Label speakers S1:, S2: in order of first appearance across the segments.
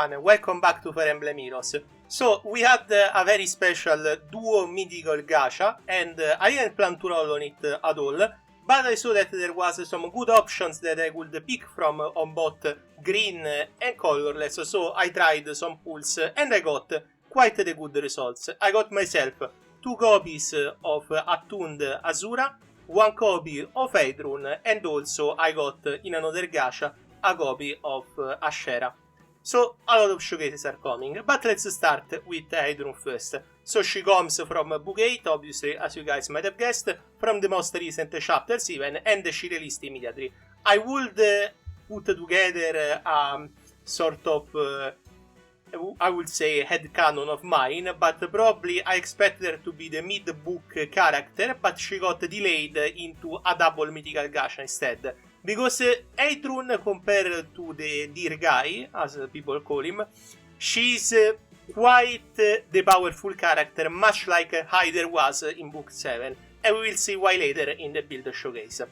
S1: everyone, welcome back to Fire Emblem Heroes. So, we had a very special duo mythical gacha, and I didn't plan to roll on it at all, but I saw that there was some good options that I could pick from on both green and colorless, so I tried some pulls and I got quite the good results. I got myself 2 copies of Attuned Azura, 1 copy of Heidrun, and also I got in another gacha a copy of Ashera. So a lot of showcases are coming, but let's start with Heidrun first. So she comes from Book 8, obviously, as you guys might have guessed, from the most recent chapters even, and she released immediately. I would put together a sort of, I would say, headcanon of mine, but probably I expected her to be the mid-book character, but she got delayed into a double mythical gacha instead. Because Heidrun, compared to the Dear Guy, as people call him, she's quite the powerful character, much like Heider was in Book 7, and we will see why later in the build showcase.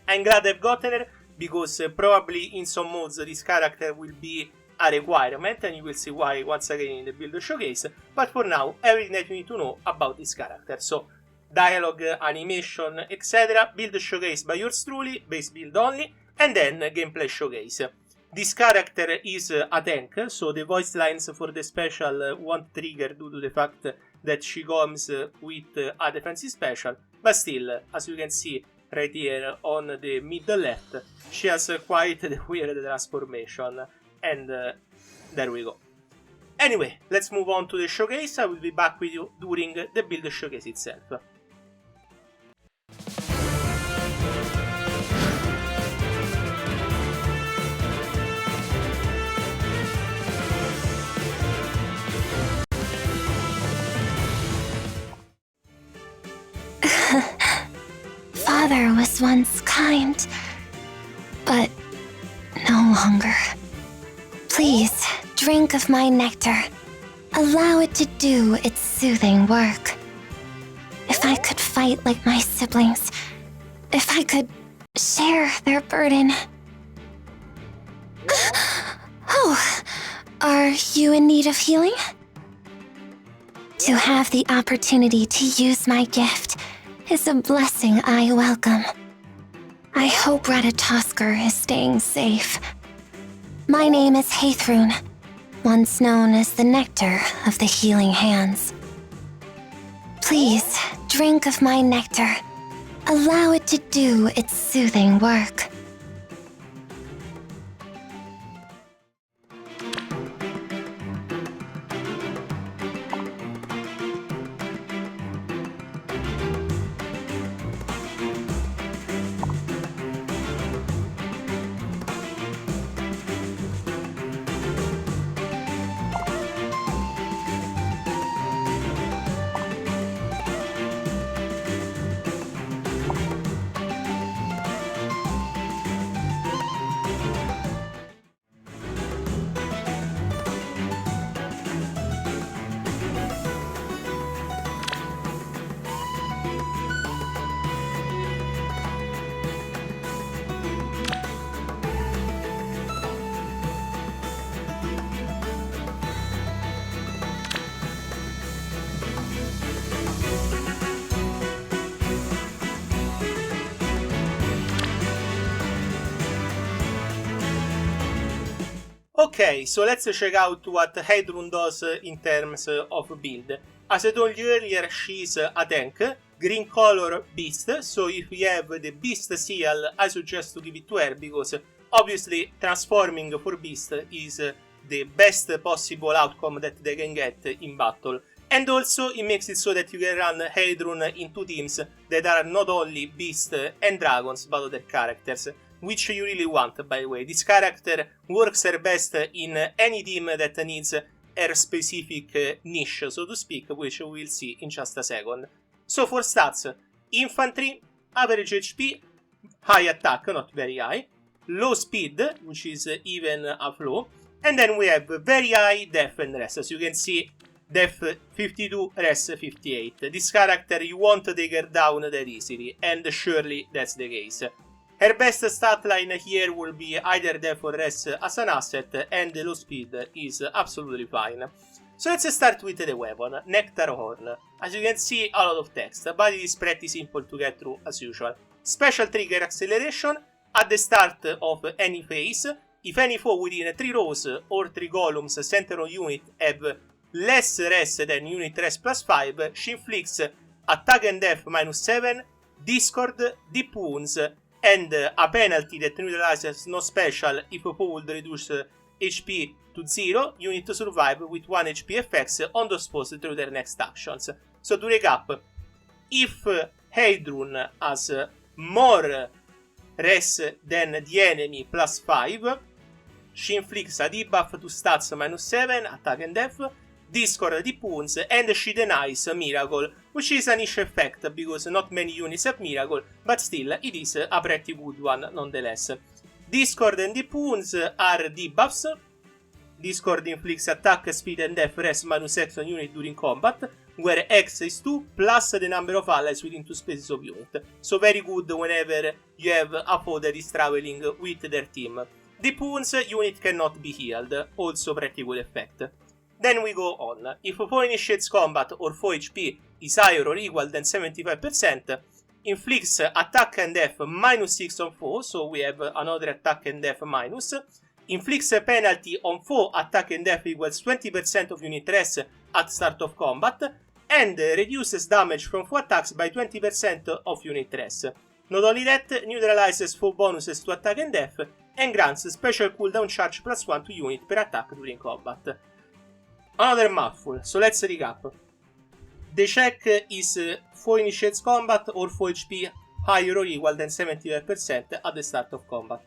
S1: I'm glad I've gotten her, because probably in some modes this character will be a requirement, and you will see why once again in the build showcase, but for now, everything that you need to know about this character. So, dialogue, animation, etc. Build showcase by yours truly, base build only, and then gameplay showcase. This character is a tank, so the voice lines for the special won't trigger due to the fact that she comes with a defensive special, but still, as you can see right here on the middle left, she has quite the weird transformation, and there we go. Anyway, let's move on to the showcase. I will be back with you during the build showcase itself.
S2: Father was once kind, but no longer. Please, drink of my nectar. Allow it to do its soothing work. If I could fight like my siblings, if I could share their burden. Oh, are you in need of healing? To have the opportunity to use my gift is a blessing I welcome. I hope Ratatoskr is staying safe. My name is Heidrun, once known as the Nectar of the Healing Hands. Please, drink of my nectar. Allow it to do its soothing work.
S1: Okay, so let's check out what Heidrun does in terms of build. As I told you earlier, she's a tank, green color beast, so if we have the beast seal, I suggest to give it to her, because obviously transforming for beast is the best possible outcome that they can get in battle. And also it makes it so that you can run Heidrun in 2 teams that are not only beast and dragons, but other characters, which you really want, by the way. This character works her best in any team that needs her specific niche, so to speak, which we will see in just a second. So for stats, infantry, average HP, high attack, not very high, low speed, which is even a flow, and then we have very high def and res. As you can see, def 52, res 58. This character, you won't take her down that easily, and surely that's the case. Her best stat line here will be either Death or Rest as an asset, and the low speed is absolutely fine. So let's start with the weapon, Nectar Horn. As you can see, a lot of text, but it is pretty simple to get through as usual. Special trigger acceleration at the start of any phase. If any foe within 3 rows or 3 columns center on unit have less rest than unit rest plus 5, she inflicts attack and death -7, discord, deep wounds, and a penalty that neutralizes no special if a foe would reduce HP to 0, unit to survive with 1 HP effects on those foes through their next actions. So to recap, if Heidrun has more res than the enemy plus 5, she inflicts a debuff to stats -7, attack and death, discord, deep wounds, and she denies Miracle, which is a niche effect because not many units have Miracle, but still it is a pretty good one nonetheless. Discord and deep wounds are debuffs. Discord inflicts attack, speed, and death res -X on unit during combat, where X is 2 plus the number of allies within 2 spaces of unit. So very good whenever you have a foe that is traveling with their team. Deep wounds, unit cannot be healed, also pretty good effect. Then we go on. If a foe initiates combat or foe HP is higher or equal than 75%, inflicts attack and death -6 on foe, so we have another attack and death minus. Inflicts a penalty on foe attack and death equals 20% of unit rest at start of combat, and reduces damage from foe attacks by 20% of unit rest. Not only that, neutralizes foe bonuses to attack and death, and grants special cooldown charge +1 to unit per attack during combat. Another mouthful, so let's recap. The check is foe initiates combat or foe HP higher or equal than 75% at the start of combat.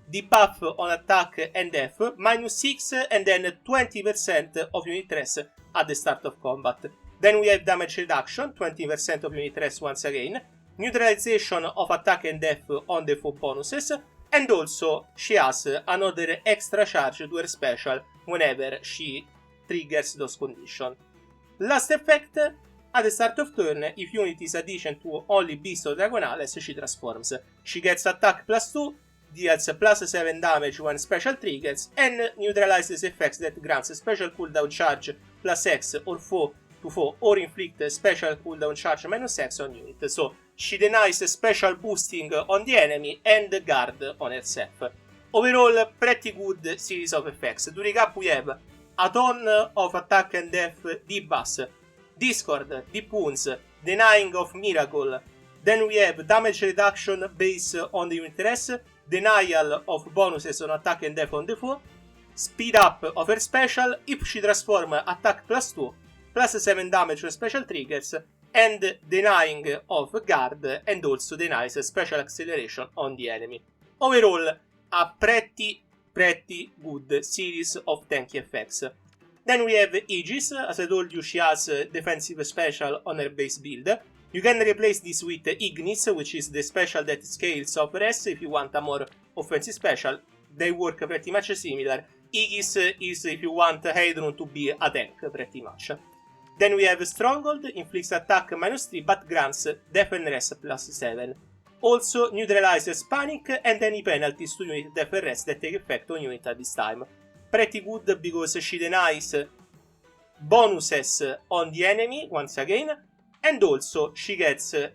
S1: Debuff on attack and death, -6 and then 20% of unit rest at the start of combat. Then we have damage reduction, 20% of unit rest once again, neutralization of attack and death on the foe bonuses, and also she has another extra charge to her special whenever she triggers those conditions. Last effect, at the start of turn, if unit is addition to only Beast or Dragonales, she transforms. She gets attack +2, deals +7 damage when special triggers, and neutralizes effects that grants special cooldown charge +X or foe to foe, or inflict special cooldown charge -X on unit. So she denies special boosting on the enemy and guard on herself. Overall, pretty good series of effects. To recap, we have a ton of attack and death debuffs, discord, deep wounds, denying of miracle. Then we have damage reduction based on the unit rest, denial of bonuses on attack and death on the foe, speed up of her special if she transform attack +2, +7 damage on special triggers, and denying of guard, and also denies special acceleration on the enemy. Overall, a pretty good series of tanky effects. Then we have Aegis. As I told you, she has defensive special on her base build. You can replace this with Ignis, which is the special that scales of rest if you want a more offensive special. They work pretty much similar. Aegis is if you want Heidrun to be a tank, pretty much. Then we have Stronghold, inflicts attack -3 but grants death and rest +7. Also neutralizes panic and any penalties to unit death and rest that take effect on unit at this time. Pretty good because she denies bonuses on the enemy once again, and also she gets a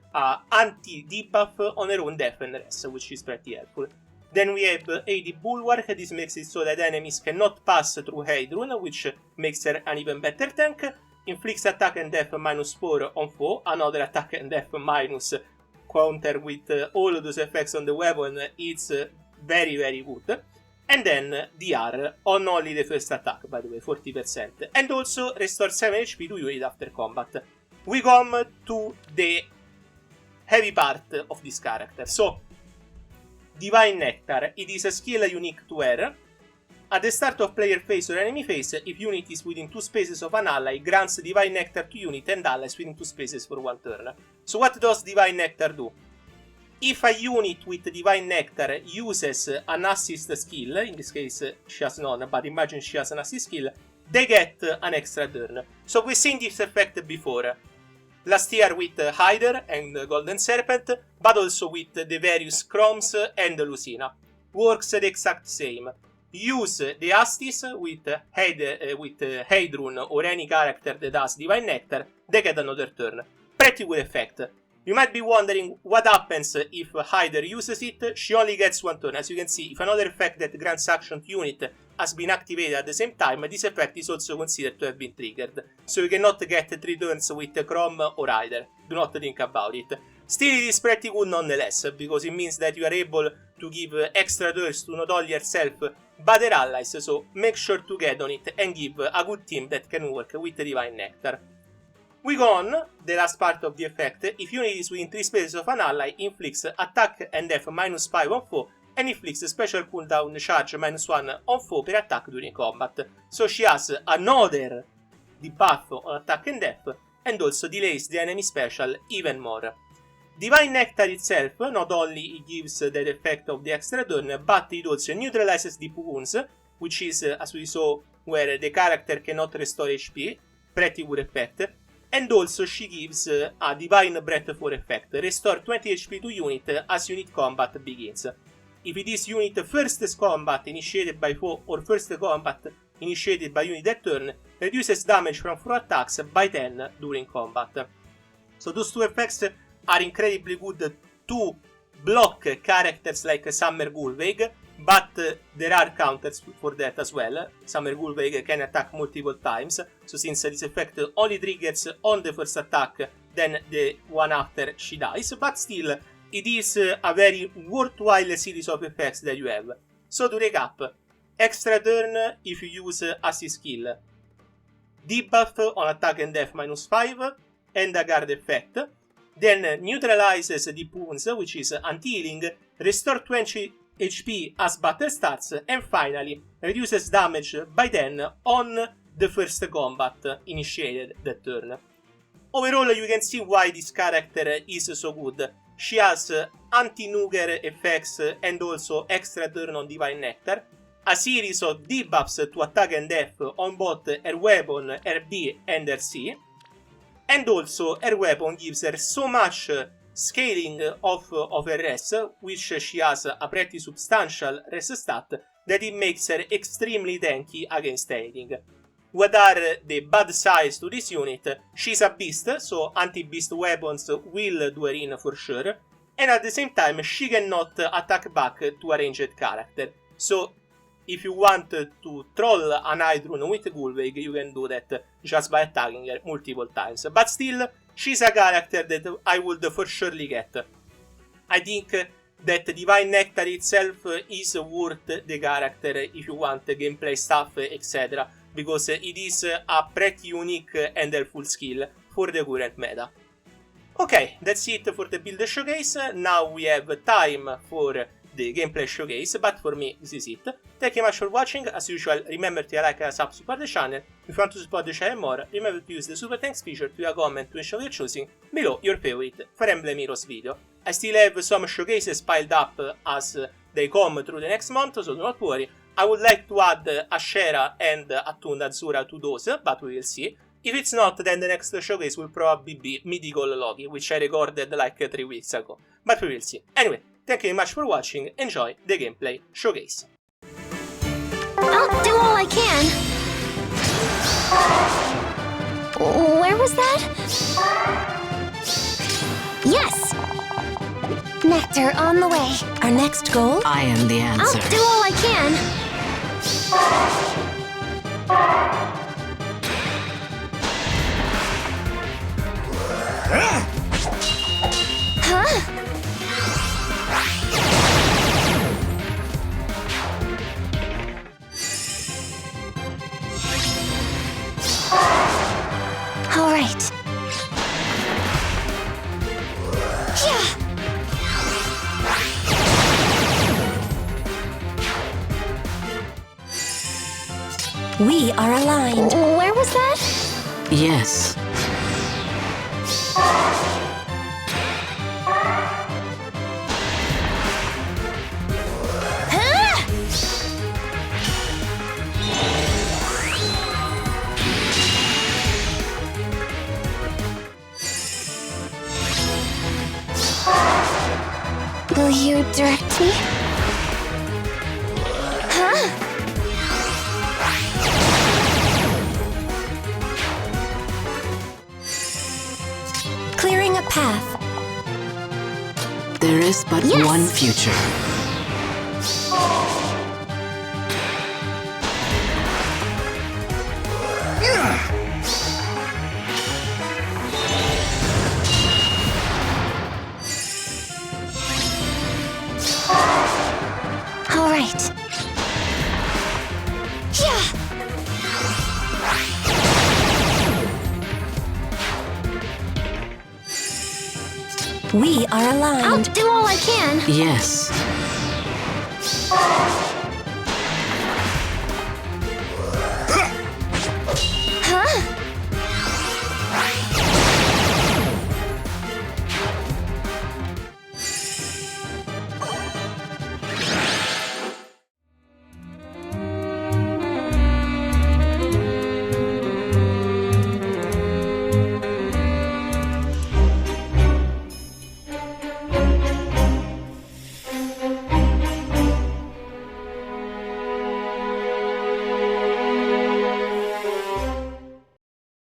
S1: anti-debuff on her own death and rest, which is pretty helpful. Then we have AD Bulwark. This makes it so that enemies cannot pass through Heidrun, which makes her an even better tank. Inflicts attack and death -4 on foe, another attack and death minus counter with all those effects on the weapon. It's very good. And then DR on only the first attack, by the way, 40%. And also restore 7 HP to unit after combat. We come to the heavy part of this character. So, Divine Nectar. It is a skill unique to her. At the start of player phase or enemy phase, if unit is within 2 spaces of an ally, grants Divine Nectar to unit and allies within 2 spaces for 1 turn. So what does Divine Nectar do? If a unit with Divine Nectar uses an assist skill, in this case she has none, but imagine she has an assist skill, they get an extra turn. So we've seen this effect before. Last year with Hyder and Golden Serpent, but also with the various Chromes and Lucina. Works the exact same. Use the Astis with Heidrun or any character that has Divine Nectar, they get another turn. Pretty good effect. You might be wondering what happens if Hyder uses it. She only gets one turn. As you can see, if another effect that grants action to unit has been activated at the same time, this effect is also considered to have been triggered. So you cannot get 3 turns with Chrome or Hyder. Do not think about it. Still, it is pretty good nonetheless, because it means that you are able to give extra turns to not only yourself, but their allies, so make sure to get on it and give a good team that can work with Divine Nectar. We go on, the last part of the effect. If unit is within 3 spaces of an ally, inflicts attack and def -5 on foe, and inflicts a special cooldown charge -1 on foe per attack during combat. So she has another debuff on attack and def, and also delays the enemy special even more. Divine Nectar itself, not only it gives that effect of the extra turn, but it also neutralizes the wounds, which is, as we saw, where the character cannot restore HP, pretty good effect. And also she gives a Divine Breath 4 effect, restore 20 HP to unit as unit combat begins. If it is unit first combat initiated by foe or first combat initiated by unit that turn, reduces damage from 4 attacks by 10 during combat. So those two effects are incredibly good to block characters like Summer Gulveig, but there are counters for that as well. Summer Gulveig can attack multiple times, so since this effect only triggers on the first attack, then the one after she dies, but still it is a very worthwhile series of effects that you have. So to recap, extra turn if you use assist skill, debuff on attack and def -5, and a guard effect, then neutralizes the wounds, which is anti-healing, restore 20 HP as battle starts, and finally reduces damage by 10 on the first combat initiated that turn. Overall, you can see why this character is so good. She has anti-nuker effects and also extra turn on Divine Nectar, a series of debuffs to attack and def on both her weapon, her B and her C, and also her weapon gives her so much scaling of her res, which she has a pretty substantial res stat, that it makes her extremely tanky against anything. What are the bad sides to this unit? She's a beast, so anti-beast weapons will do her in for sure, and at the same time she cannot attack back to a ranged character. So if you want to troll an Heidrun with Gulveig, you can do that just by attacking her multiple times. But still, she's a character that I would for surely get. I think that Divine Nectar itself is worth the character if you want gameplay stuff, etc. Because it is a pretty unique and helpful skill for the current meta. Okay, that's it for the build showcase. Now we have time for the gameplay showcase, but for me this is it. Thank you much for watching. As usual, remember to like and support the channel. If you want to support the channel more, remember to use the super thanks feature to a comment to ensure you're choosing below your favorite Fire Emblem Heroes video. I still have some showcases piled up as they come through the next month, so do not worry. I would like to add a Shera and a Tunda Azura to those, but we will see. If it's not, then the next showcase will probably be Mythical Loki, which I recorded like 3 weeks ago. But we will see. Anyway, thank you very much for watching. Enjoy the gameplay showcase.
S2: I'll do all I can. Where was that? Yes! Nectar on the way. Our next goal?
S3: I am the answer.
S2: I'll do all I can. Huh? All right. Yeah. We are aligned. Where was that?
S3: Yes.
S2: Will you direct me? Huh? Clearing a path.
S3: There is but
S2: Yes.
S3: one future.
S2: All right. Yeah. We are aligned. I'll do all I can.
S3: Yes.